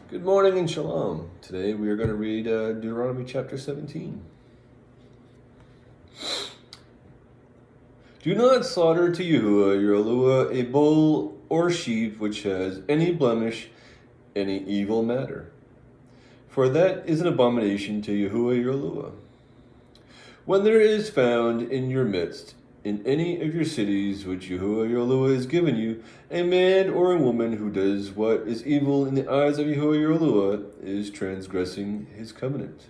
Good morning and shalom. Today we are going to read Deuteronomy chapter 17. Do not slaughter to Yahu'ah your Yahu'ah a bull or sheep which has any blemish, any evil matter, for that is an abomination to Yahu'ah your Yahu'ah. When there is found in your midst, in any of your cities which Yahu'ah your Yahu'ah has given you, a man or a woman who does what is evil in the eyes of Yahu'ah your Yahu'ah is transgressing his covenant,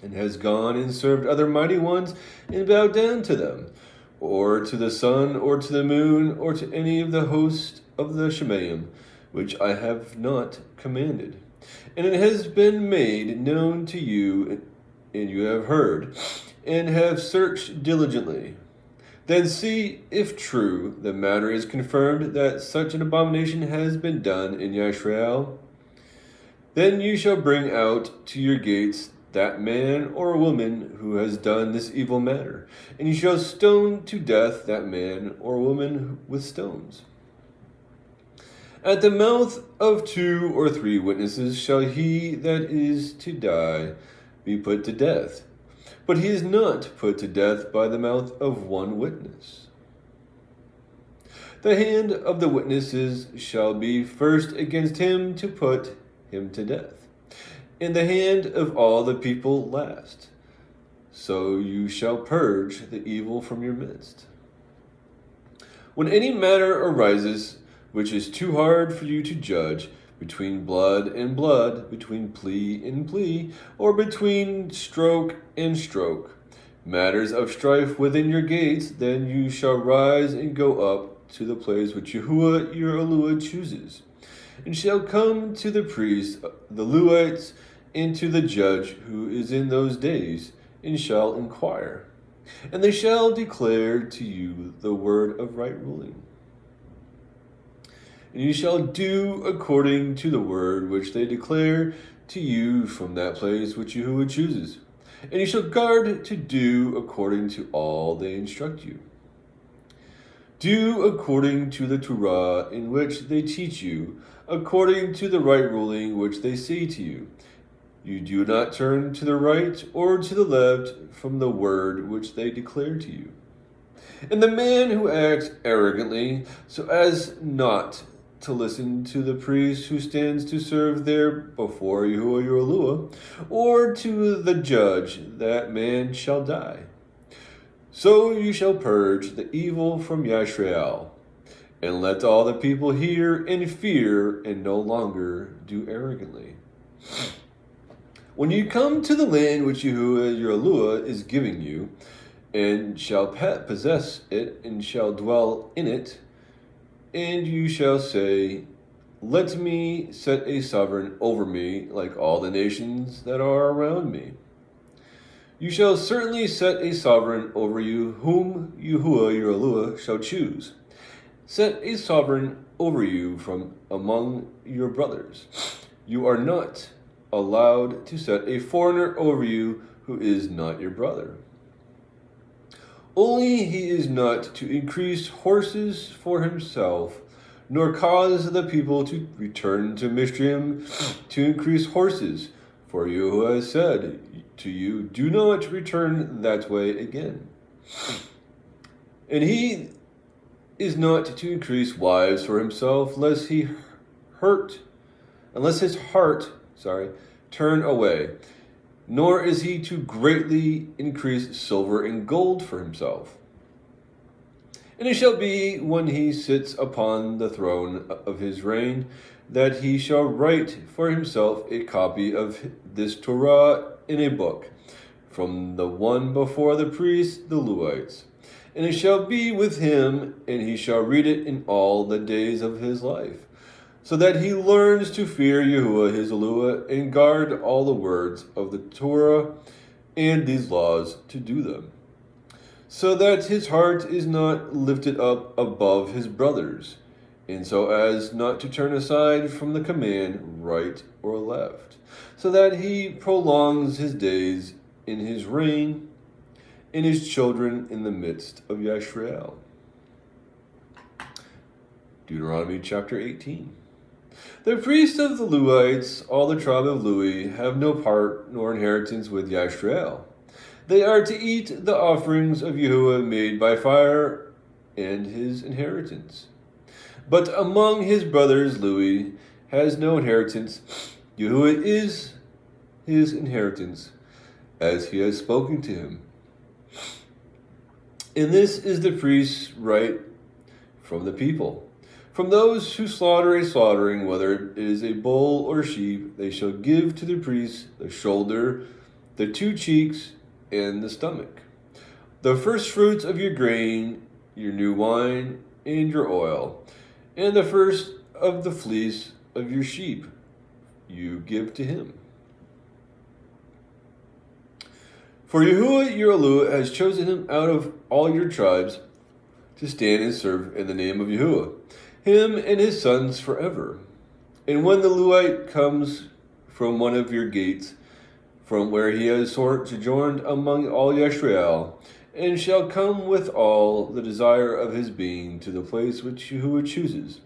and has gone and served other mighty ones and bowed down to them, or to the sun, or to the moon, or to any of the host of the Shemayim, which I have not commanded. And it has been made known to you, and you have heard, and have searched diligently. Then see if true the matter is confirmed that such an abomination has been done in Yashrael. Then you shall bring out to your gates that man or woman who has done this evil matter, and you shall stone to death that man or woman with stones. At the mouth of 2 or 3 witnesses shall he that is to die be put to death, but he is not put to death by the mouth of 1 witness. The hand of the witnesses shall be first against him to put him to death, and the hand of all the people last. So you shall purge the evil from your midst. When any matter arises which is too hard for you to judge, between blood and blood, between plea and plea, or between stroke and stroke, matters of strife within your gates, then you shall rise and go up to the place which Yahu'ah your Yahu'ah chooses, and shall come to the priest, the Levites, and to the judge who is in those days, and shall inquire, and they shall declare to you the word of right ruling. And you shall do according to the word which they declare to you from that place which Yahuwah chooses. And you shall guard to do according to all they instruct you. Do according to the Torah in which they teach you, according to the right ruling which they say to you. You do not turn to the right or to the left from the word which they declare to you. And the man who acts arrogantly so as not to listen to the priest who stands to serve there before Yahuwah your Yahuwah, or to the judge, that man shall die. So you shall purge the evil from Yashrael, and let all the people hear and fear, and no longer do arrogantly. When you come to the land which Yahuwah your Yahuwah is giving you, and shall possess it, and shall dwell in it, and you shall say, let me set a sovereign over me like all the nations that are around me. You shall certainly set a sovereign over you, whom Yahuwah your Yahuwah shall choose. Set a sovereign over you from among your brothers. You are not allowed to set a foreigner over you who is not your brother. Only he is not to increase horses for himself, nor cause the people to return to Mishraim to increase horses. For Yahuwah has said to you, do not return that way again. And he is not to increase wives for himself, lest his heart turn away. Nor is he to greatly increase silver and gold for himself. And it shall be, when he sits upon the throne of his reign, that he shall write for himself a copy of this Torah in a book, from the one before the priests, the Levites. And it shall be with him, and he shall read it in all the days of his life, so that he learns to fear Yahuwah his Yahuwah, and guard all the words of the Torah and these laws to do them, so that his heart is not lifted up above his brothers, and so as not to turn aside from the command right or left, so that he prolongs his days in his reign, and his children in the midst of Yashrael. Deuteronomy chapter 18. The priests of the Levites, all the tribe of Levi, have no part nor inheritance with Yashrael. They are to eat the offerings of Yahu'ah made by fire and his inheritance. But among his brothers, Levi has no inheritance. Yahu'ah is his inheritance, as he has spoken to him. And this is the priest's right from the people. From those who slaughter a slaughtering, whether it is a bull or sheep, they shall give to the priest the shoulder, the 2 cheeks, and the stomach, the first fruits of your grain, your new wine, and your oil, and the first of the fleece of your sheep you give to him. For Yahu'ah your Elohim has chosen him out of all your tribes to stand and serve in the name of Yahu'ah, him and his sons forever. And when the Levite comes from one of your gates, from where he has sojourned among all Yashrael, and shall come with all the desire of his being to the place which Yahu'ah chooses,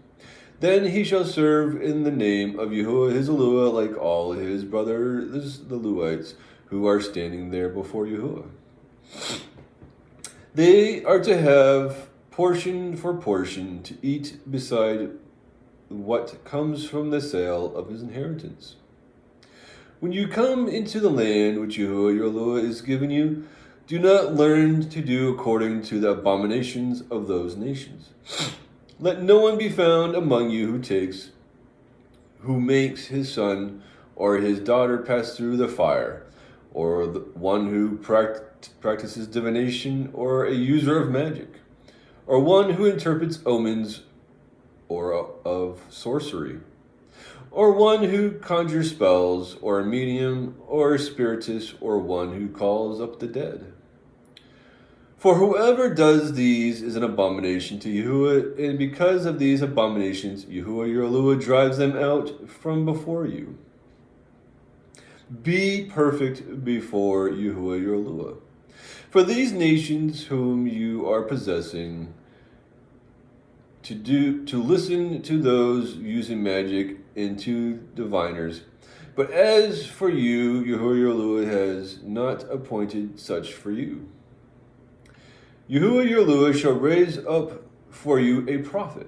then he shall serve in the name of Yahu'ah his Elohim like all his brothers the Levites, who are standing there before Yahu'ah. They are to have portion for portion to eat beside what comes from the sale of his inheritance. When you come into the land which Yahu'ah your Elohim is giving you, do not learn to do according to the abominations of those nations. Let no one be found among you who makes his son or his daughter pass through the fire, or the one who practices divination, or a user of magic, or one who interprets omens or of sorcery, or one who conjures spells, or a medium, or a spiritist, or one who calls up the dead. For whoever does these is an abomination to Yahu'ah, and because of these abominations, Yahu'ah your Elohim drives them out from before you. Be perfect before Yahu'ah your Elohim. For these nations whom you are possessing, to listen to those using magic and to diviners. But as for you, Yahu'ah your Elohim has not appointed such for you. Yahu'ah your Elohim shall raise up for you a prophet,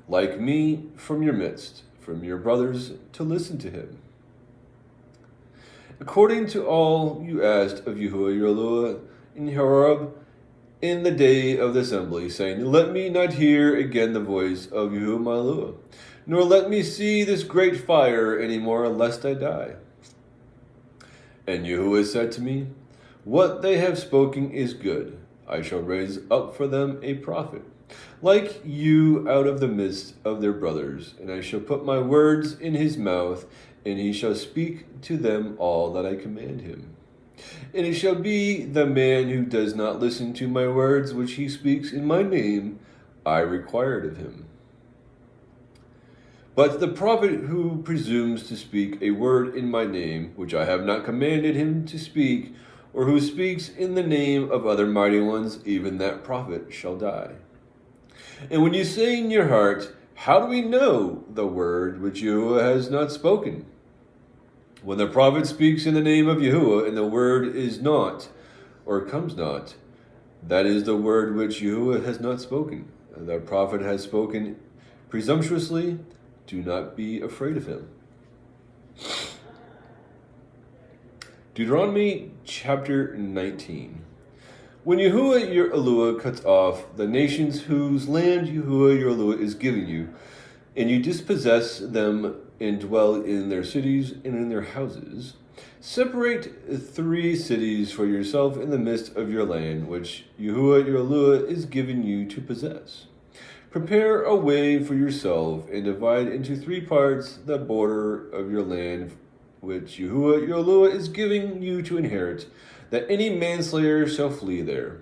like me, from your midst, from your brothers, to listen to him. According to all you asked of Yahu'ah your Elohim in Horeb in the day of the assembly, saying, Let me not hear again the voice of Yahu'ah my Elohim, nor let me see this great fire any more, lest I die. And Yahu'ah said to me, What they have spoken is good. I shall raise up for them a prophet, like you out of the midst of their brothers, and I shall put my words in his mouth, and he shall speak to them all that I command him. And it shall be the man who does not listen to my words which he speaks in my name, I required of him. But the prophet who presumes to speak a word in my name, which I have not commanded him to speak, or who speaks in the name of other mighty ones, even that prophet shall die. And when you say in your heart, How do we know the word which Yahu'ah has not spoken? When the prophet speaks in the name of Yahu'ah, and the word is not, or comes not, that is the word which Yahu'ah has not spoken. And the prophet has spoken presumptuously. Do not be afraid of him. Deuteronomy chapter 19. When Yahu'ah your Elohim cuts off the nations whose land Yahu'ah your Elohim is giving you, and you dispossess them and dwell in their cities and in their houses, separate 3 cities for yourself in the midst of your land, which Yahu'ah your Elohim is giving you to possess. Prepare a way for yourself, and divide into 3 parts the border of your land, which Yahu'ah your Elohim is giving you to inherit, that any manslayer shall flee there.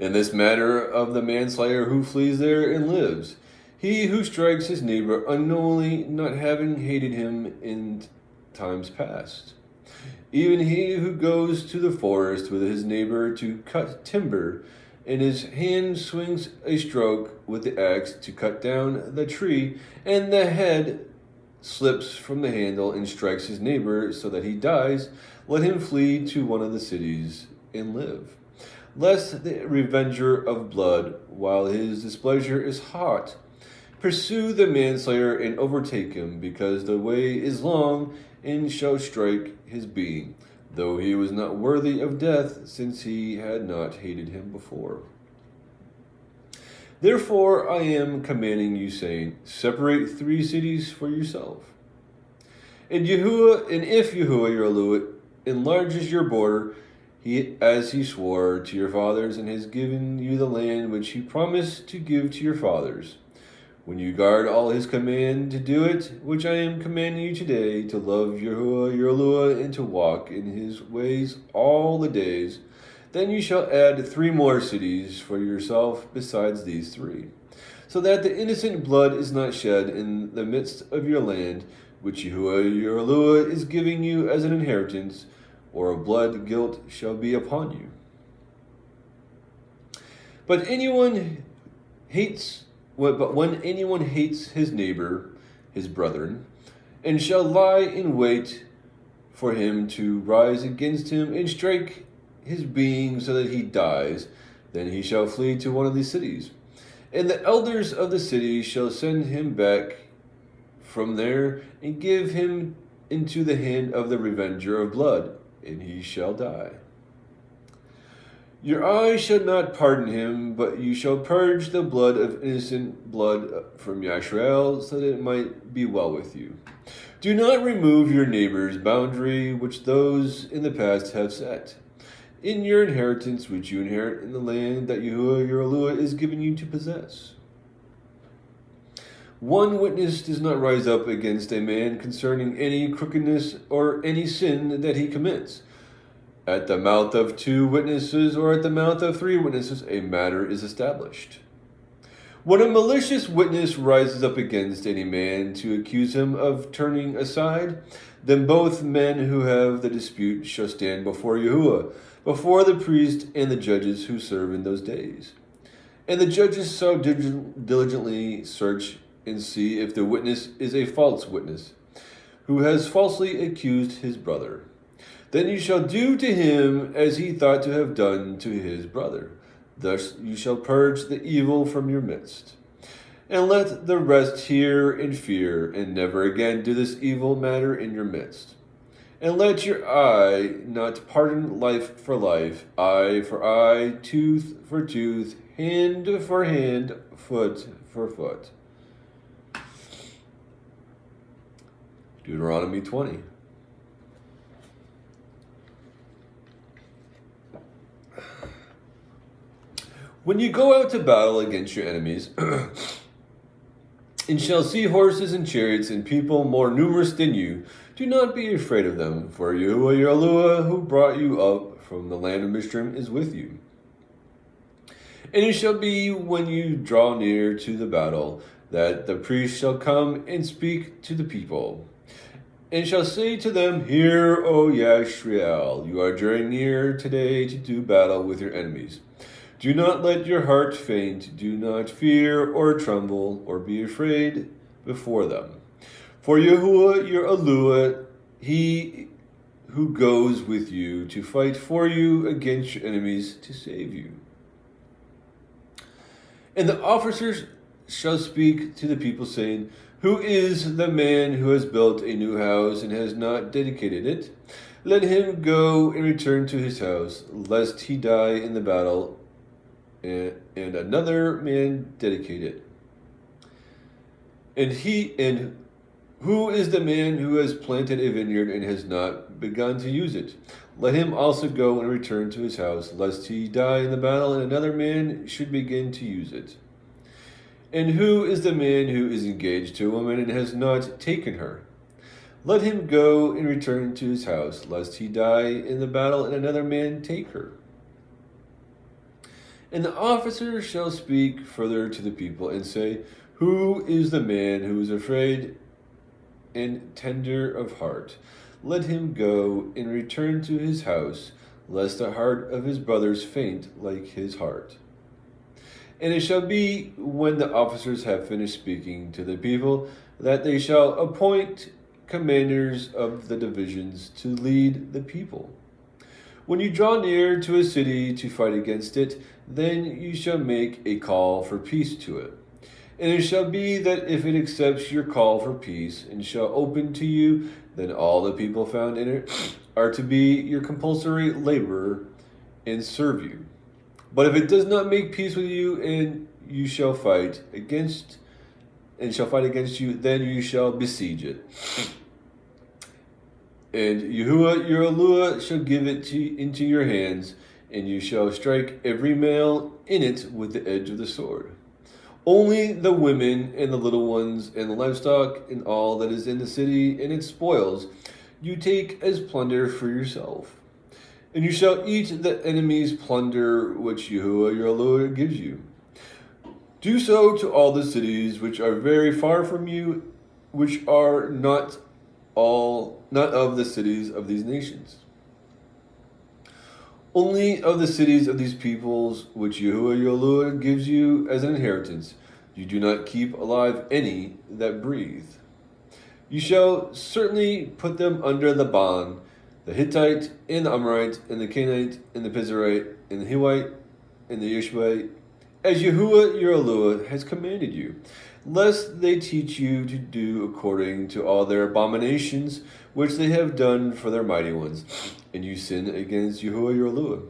In this matter of the manslayer who flees there and lives, he who strikes his neighbor unknowingly, not having hated him in times past. Even he who goes to the forest with his neighbor to cut timber, and his hand swings a stroke with the axe to cut down the tree, and the head slips from the handle and strikes his neighbor so that he dies, let him flee to one of the cities and live. Lest the revenger of blood, while his displeasure is hot, pursue the manslayer and overtake him, because the way is long, and shall strike his being, though he was not worthy of death, since he had not hated him before. Therefore I am commanding you, saying, separate 3 cities for yourself. And if Yahu'ah your Elohim enlarges your border, as he swore to your fathers, and has given you the land which he promised to give to your fathers, when you guard all his command to do it, which I am commanding you today, to love Yahu'ah your Elohim and to walk in his ways all the days, then you shall add 3 more cities for yourself besides these 3, so that the innocent blood is not shed in the midst of your land, which Yahu'ah your Elohim is giving you as an inheritance, or a blood guilt shall be upon you. But when anyone hates his neighbor, his brethren, and shall lie in wait for him to rise against him and strike his being so that he dies, then he shall flee to one of these cities. And the elders of the city shall send him back from there and give him into the hand of the revenger of blood, and he shall die. Your eye shall not pardon him, but you shall purge the blood of innocent blood from Yashrael, so that it might be well with you. Do not remove your neighbor's boundary, which those in the past have set, in your inheritance which you inherit in the land that Yahu'ah your Elohim is giving you to possess. One witness does not rise up against a man concerning any crookedness or any sin that he commits. At the mouth of 2 witnesses or at the mouth of 3 witnesses a matter is established. When a malicious witness rises up against any man to accuse him of turning aside, then both men who have the dispute shall stand before Yahu'ah, before the priest and the judges who serve in those days. And the judges shall diligently search and see if the witness is a false witness, who has falsely accused his brother. Then you shall do to him as he thought to have done to his brother. Thus you shall purge the evil from your midst. And let the rest hear and fear, and never again do this evil matter in your midst. And let your eye not pardon life for life, eye for eye, tooth for tooth, hand for hand, foot for foot. Deuteronomy 20. When you go out to battle against your enemies, and shall see horses and chariots and people more numerous than you, do not be afraid of them, for Yahu'ah your Elohim, who brought you up from the land of Mizraim, is with you. And it shall be when you draw near to the battle, that the priest shall come and speak to the people, and shall say to them, Hear, O Yashrael, you are drawing near today to do battle with your enemies. Do not let your heart faint, do not fear or tremble or be afraid before them. For Yahu'ah your Elohim, he who goes with you to fight for you against your enemies to save you. And the officers shall speak to the people, saying, Who is the man who has built a new house and has not dedicated it? Let him go and return to his house, lest he die in the battle, and another man dedicate it. And who is the man who has planted a vineyard and has not begun to use it? Let him also go and return to his house, lest he die in the battle, and another man should begin to use it. And who is the man who is engaged to a woman and has not taken her? Let him go and return to his house, lest he die in the battle, and another man take her. And the officer shall speak further to the people and say, Who is the man who is afraid and tender of heart? Let him go and return to his house, lest the heart of his brothers faint like his heart. And it shall be, when the officers have finished speaking to the people, that they shall appoint commanders of the divisions to lead the people. When you draw near to a city to fight against it, then you shall make a call for peace to it. And it shall be that if it accepts your call for peace and shall open to you, then all the people found in it are to be your compulsory laborer and serve you. But if it does not make peace with you, and you shall fight against you, then you shall besiege it. And Yahu'ah your Eluah shall give it into your hands, and you shall strike every male in it with the edge of the sword. Only the women and the little ones and the livestock and all that is in the city and its spoils you take as plunder for yourself. And you shall eat the enemy's plunder which Yahu'ah your Eluah gives you. Do so to all the cities which are very far from you, which are not of the cities of these nations. Only of the cities of these peoples which Yahu'ah your Eluah gives you as an inheritance, you do not keep alive any that breathe. You shall certainly put them under the bond, the Hittite, and the Amorite, and the Canaanite, and the Pizarite, and the Hivite, and the Ishmaelite, as Yahu'ah your Eluah has commanded you, lest they teach you to do according to all their abominations which they have done for their mighty ones, and you sin against Yahu'ah your Eluah.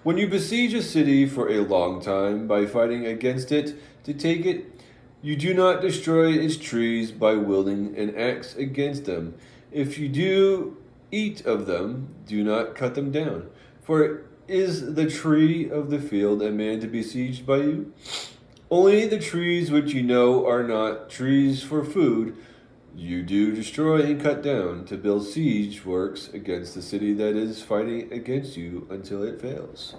When you besiege a city for a long time by fighting against it to take it, you do not destroy its trees by wielding an axe against them. If you do eat of them, do not cut them down. For is the tree of the field a man to be besieged by you? Only the trees which you know are not trees for food, you do destroy and cut down to build siege works against the city that is fighting against you until it fails.